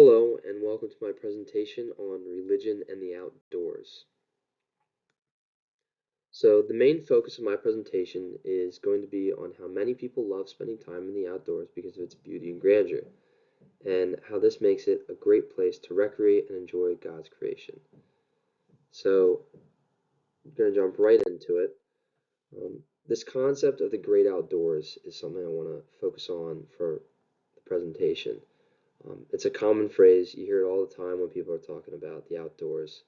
Hello, and welcome to my presentation on religion and the outdoors. So, the main focus of my presentation is going to be on how many people love spending time in the outdoors because of its beauty and grandeur, and how this makes it a great place to recreate and enjoy God's creation. So, I'm going to jump right into it. This concept of the great outdoors is something I want to focus on for the presentation. It's a common phrase, you hear it all the time when people are talking about the outdoors.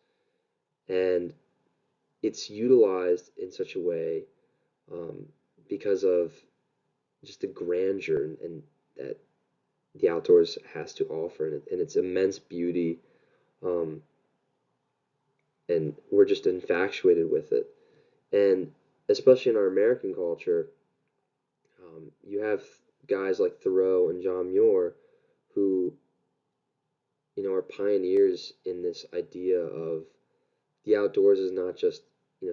And it's utilized in such a way um, because of just the grandeur and that the outdoors has to offer and its immense beauty, um, and we're just infatuated with it. And especially in our American culture, you have guys like Thoreau and John Muir who are pioneers in this idea of the outdoors is not just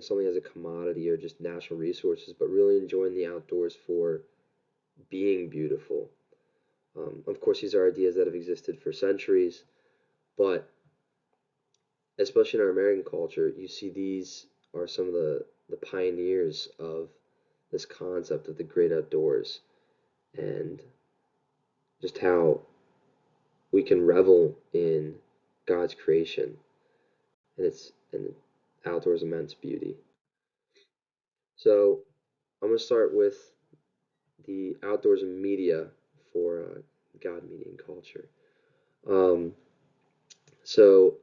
something as a commodity or just natural resources, but really enjoying the outdoors for being beautiful. Of course, these are ideas that have existed for centuries, but especially in our American culture, you see these are some of the pioneers of this concept of the great outdoors and just how we can revel in God's creation and outdoors immense beauty. So I'm going to start with the outdoors and media for God, media, and culture. Um, so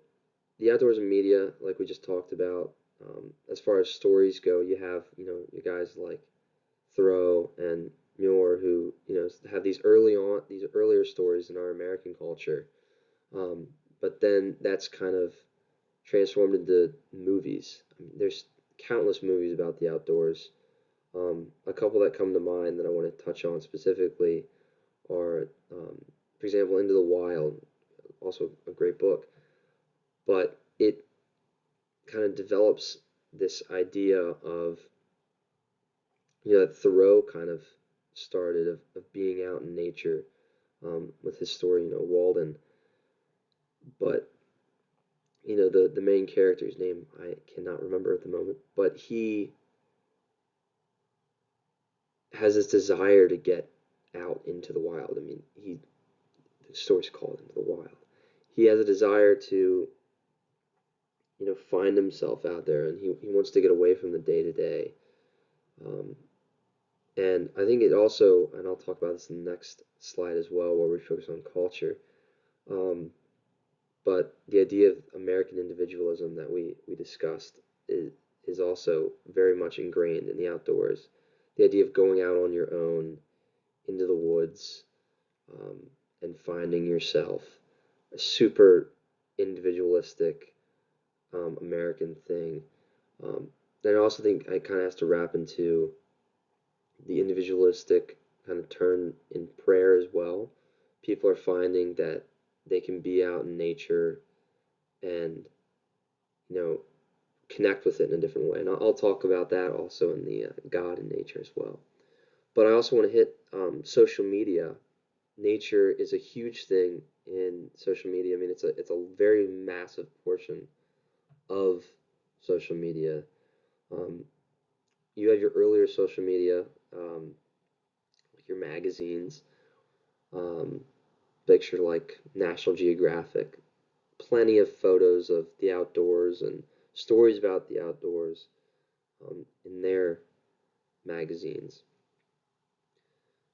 the outdoors and media, like we just talked about, as far as stories go, you have you guys like Thoreau and Muir who have these earlier stories in our American culture, but then that's kind of transformed into movies. I mean, there's countless movies about the outdoors. A couple that come to mind that I want to touch on specifically are, for example, Into the Wild, also a great book, but it kind of develops this idea of, that Thoreau kind of started of being out in nature, with his story, Walden. But, the main character's name I cannot remember at the moment, but he has this desire to get out into the wild. I mean, the story's called Into the Wild. He has a desire to, find himself out there, and he wants to get away from the day to day. And I think it also, and I'll talk about this in the next slide as well, where we focus on culture. Um, but the idea of American individualism that we discussed is also very much ingrained in the outdoors. The idea of going out on your own into the woods, um, and finding yourself, a super individualistic American thing. Um, and I also think it kind of has to wrap into the individualistic kind of turn in prayer as well. People are finding that they can be out in nature and you know connect with it in a different way. And I'll talk about that also in the God and nature as well. But I also want to hit social media. Nature is a huge thing in social media. I mean, it's a very massive portion of social media. Um, you have your earlier social media, like your magazines, um, picture like National Geographic, plenty of photos of the outdoors and stories about the outdoors, in their magazines.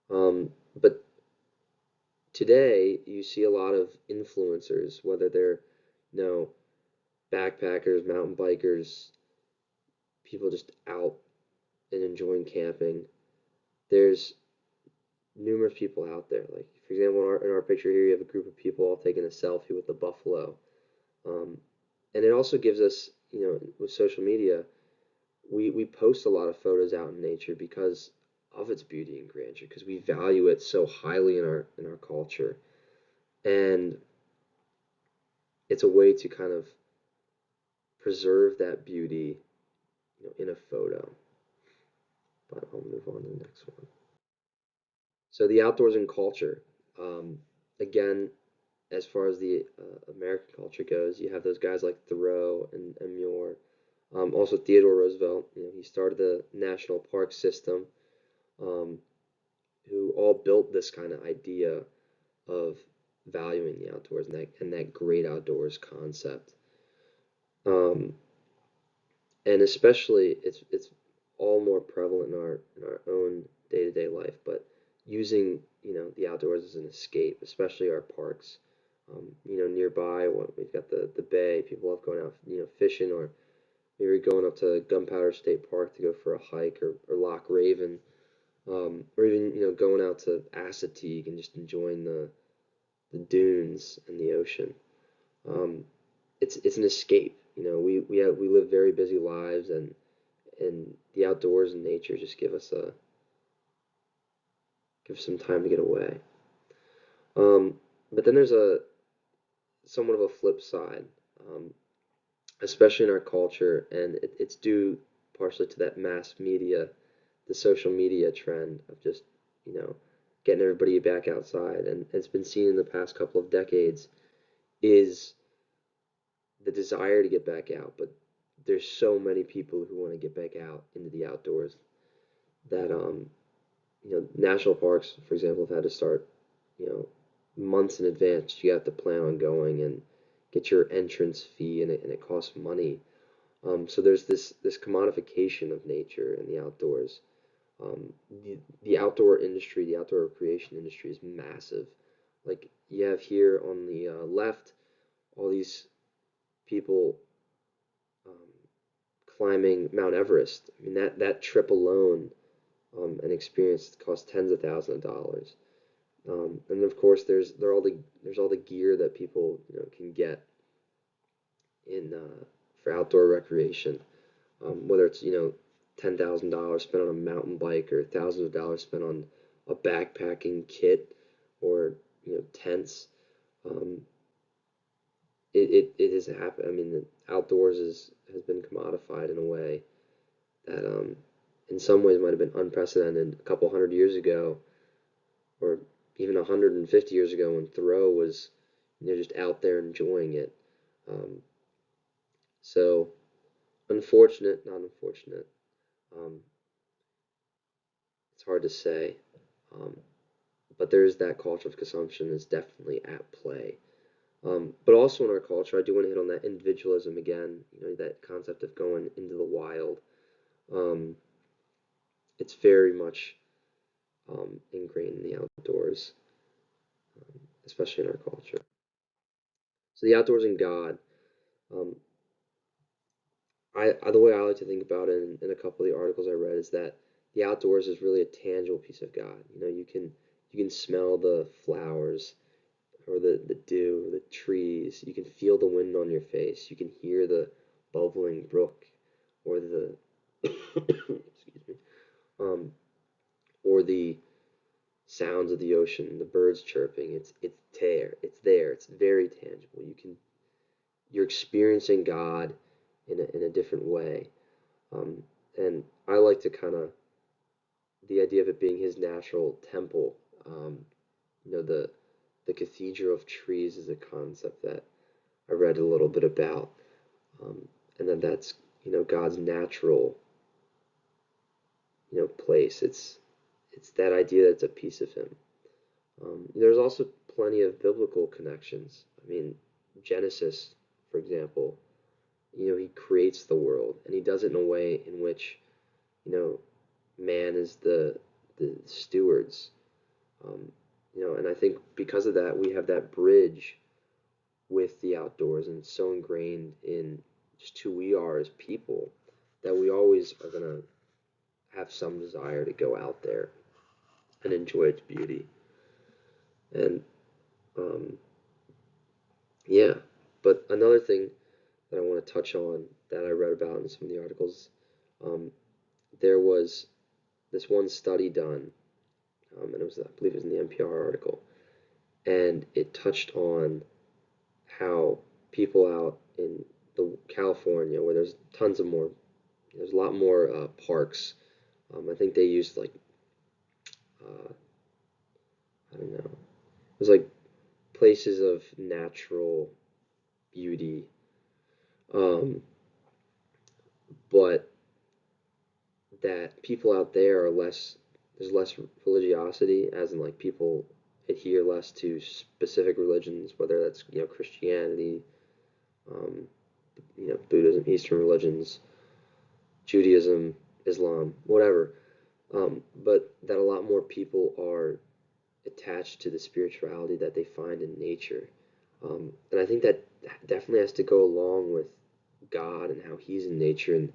But today, you see a lot of influencers, whether they're, you know, backpackers, mountain bikers, people just out and enjoying camping. There's numerous people out there. Like, for example, in our picture here, you have a group of people all taking a selfie with the buffalo. Um, and it also gives us, with social media, we post a lot of photos out in nature because of its beauty and grandeur, because we value it so highly in our culture, and it's a way to kind of preserve that beauty, in a photo. But I'll move on to the next one. So the outdoors and culture. Again, as far as the American culture goes, you have those guys like Thoreau and Muir. Also Theodore Roosevelt, he started the national park system, um, who all built this kind of idea of valuing the outdoors and that great outdoors concept. Um, and especially it's all more prevalent in our own day-to-day life, but using the outdoors as an escape, especially our parks. Nearby, we've got the bay. People love going out, fishing, or maybe going up to Gunpowder State Park to go for a hike, or Loch Raven, or even going out to Assateague and just enjoying the dunes and the ocean. Um, it's an escape. We live very busy lives, and the outdoors and nature just give some time to get away. Um, but then there's a somewhat of a flip side, um, especially in our culture, and it's due partially to that mass media, the social media trend of just you know getting everybody back outside, and it's been seen in the past couple of decades is the desire to get back out, but there's so many people who want to get back out into the outdoors that national parks, for example, have had to start you know months in advance. You have to plan on going and get your entrance fee, and it costs money. So there's this commodification of nature and the outdoors. The outdoor industry, the outdoor recreation industry is massive. Like you have here on the left, all these people um, climbing Mount Everest. I mean that trip alone, and experience costs tens of thousands of dollars. And of course, there's all the gear that people can get in for outdoor recreation. Whether it's $10,000 spent on a mountain bike or thousands of dollars spent on a backpacking kit or tents. Um, it has happened. I mean, the outdoors has been commodified in a way that in some ways might have been unprecedented a couple hundred years ago, or even 150 years ago when Thoreau was just out there enjoying it. Um, so unfortunate, not unfortunate. Um, it's hard to say, um, but there is that culture of consumption is definitely at play. But also in our culture, I do want to hit on that individualism again. That concept of going into the wild. Um, it's very much ingrained in the outdoors, especially in our culture. So the outdoors and God. Um, the way I like to think about it in a couple of the articles I read is that the outdoors is really a tangible piece of God. You can smell the flowers or the dew, the trees. You can feel the wind on your face. You can hear the bubbling brook or the excuse me, um, or the sounds of the ocean, the birds chirping. It's there. It's there. It's very tangible. You're experiencing God in a different way. And I like to kind of the idea of it being his natural temple. Um, the cathedral of trees is a concept that I read a little bit about, um, and then that's God's natural place. It's that idea that it's a piece of him. There's also plenty of biblical connections. I mean, Genesis, for example, he creates the world, and he does it in a way in which you know man is the stewards. And I think because of that, we have that bridge with the outdoors, and it's so ingrained in just who we are as people that we always are gonna have some desire to go out there and enjoy its beauty. And um, yeah, but another thing that I want to touch on that I read about in some of the articles, um, there was this one study done, and it was I believe it was in the NPR article, and it touched on how people out in the California, where there's a lot more parks. I think they used like I don't know, it was like places of natural beauty, um, but that people out there are less, there's less religiosity, as in like people adhere less to specific religions, whether that's, Christianity, um, Buddhism, Eastern religions, Judaism, Islam, whatever. But that a lot more people are attached to the spirituality that they find in nature. And I think that definitely has to go along with God and how He's in nature, and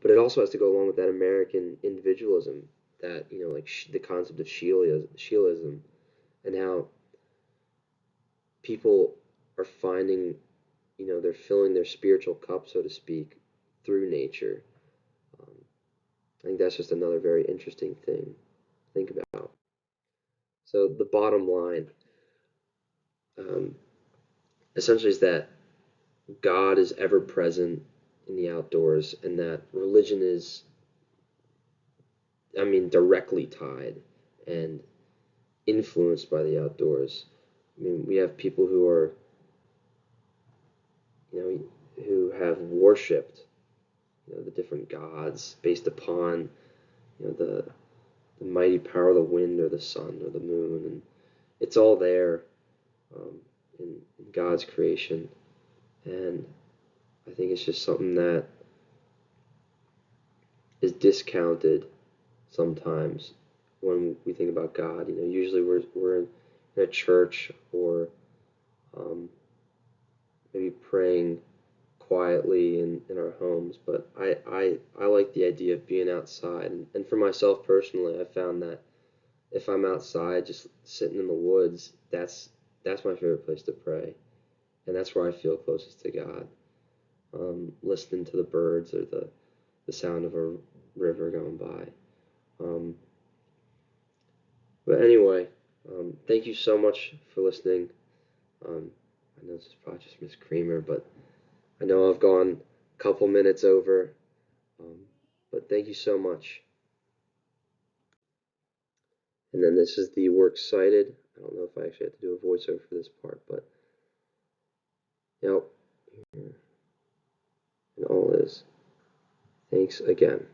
but it also has to go along with that American individualism, that like the concept of Sheilaism, and how people are finding, they're filling their spiritual cup, so to speak, through nature. Um, I think that's just another very interesting thing to think about. So the bottom line, um, essentially, is that God is ever present in the outdoors, and that religion is, I mean, directly tied and influenced by the outdoors. I mean, we have people who are, you who have worshipped, the different gods based upon, the mighty power of the wind or the sun or the moon, and it's all there, um, in God's creation. And I think it's just something that is discounted sometimes when we think about God. Usually we're in a church, or um, maybe praying quietly in our homes. But I like the idea of being outside. And for myself personally, I found that if I'm outside just sitting in the woods, that's my favorite place to pray. And that's where I feel closest to God. Listening to the birds, or the sound of a river going by. Um, but anyway, thank you so much for listening. I know this is probably just Miss Creamer, but I know I've gone a couple minutes over. Um, but thank you so much. And then this is the works cited. I don't know if I actually have to do a voiceover for this part, but yep, and all is. Thanks again.